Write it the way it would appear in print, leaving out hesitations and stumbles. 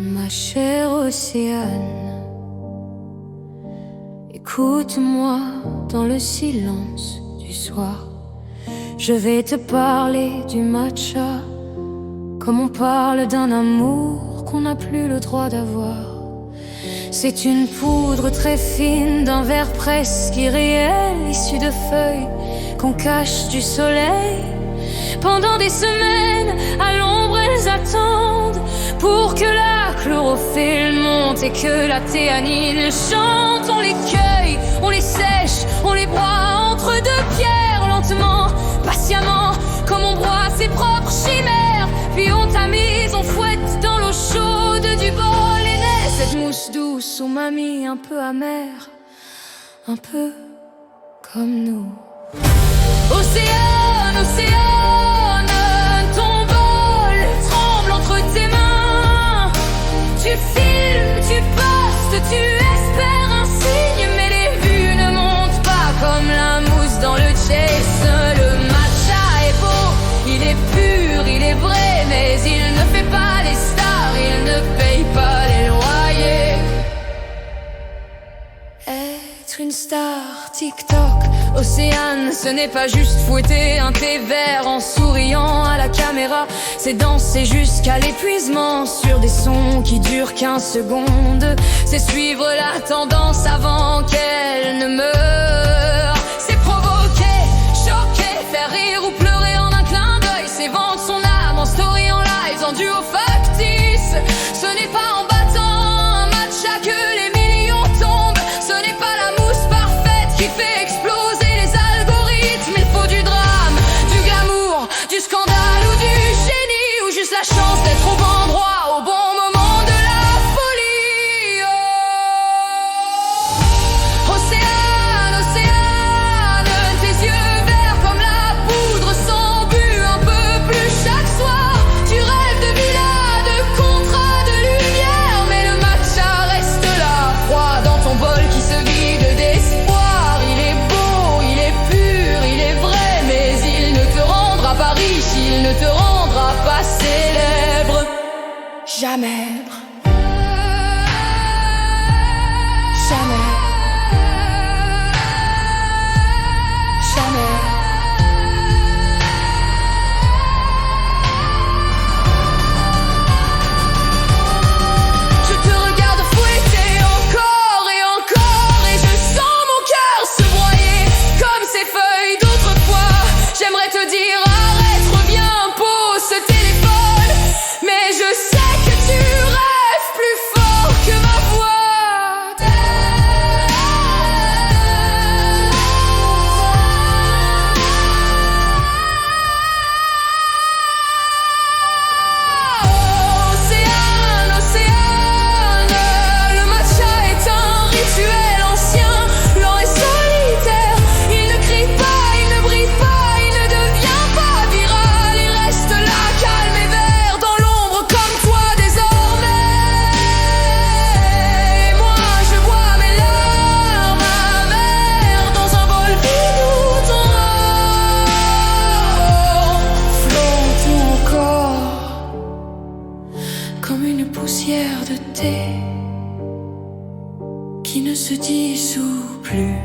Ma chère Océane, écoute-moi dans le silence du soir. Je vais te parler du matcha, comme on parle d'un amour qu'on n'a plus le droit d'avoir. C'est une poudre très fine d'un verre presque irréel, issue de feuilles qu'on cache du soleil. Pendant des semaines, à l'ombre elles attendent pour que la chlorophylle monte et que la théanine chante. On les cueille, on les sèche, on les broie entre deux pierres, lentement, patiemment, comme on broie ses propres chimères. Puis on tamise, on fouette dans l'eau chaude du bol et naît cette mousse douce aux mamies un peu amère, un peu comme nous. Océane, océane, ton bol tremble entre tes mains. Tu filmes, tu postes, tu espères un signe, mais les vues ne montent pas comme la mousse dans le chase. Le matcha est beau, il est pur, il est vrai, mais il ne fait pas les stars, il ne paye pas les loyers. Être une star TikTok, Océane, ce n'est pas juste fouetter un thé vert en souriant à la caméra. C'est danser jusqu'à l'épuisement sur des sons qui durent 15 secondes. C'est suivre la tendance avant qu'elle ne meure. C'est provoquer, choquer, faire rire ou pleurer en un clin d'œil. C'est vendre son âme en story, en live, en duo factice. Ce n'est pas en battant un matcha que les millions tombent. Ce n'est pas la mousse parfaite qui fait exploser les algorithmes. Il faut du drame, du glamour, du scandale ou du génie, ou juste la chance d'être au bon endroit au bon moment de la folie. Oh. Océane, océane, tes yeux verts comme la poudre sans but, un peu plus chaque soir. Tu rêves de villas, de contrats, de lumière, mais le matcha reste là, froid dans ton bol qui se vide d'espoir. Il est beau, il est pur, il est vrai, mais il ne te rendra pas riche, il ne te rendra pas célèbre. Jamais. Jamais. Jamais. Je te regarde fouetter encore et encore, et je sens mon cœur se broyer comme ces feuilles d'autrefois. J'aimerais te dire arrête, reviens, pose ce téléphone, mais je sais que tu rêves plus fort que ma voix. Océane, océane, le matcha est un rituel ancien, lent et solitaire. Il ne crie pas, il ne brille pas, il ne devient pas viral. Il reste là, calme et vert, dans l'ombre comme toi désormais. Et moi je bois mes larmes amères dans un bol vide où ton or flotte encore comme une poussière de thé qui ne se dissout plus.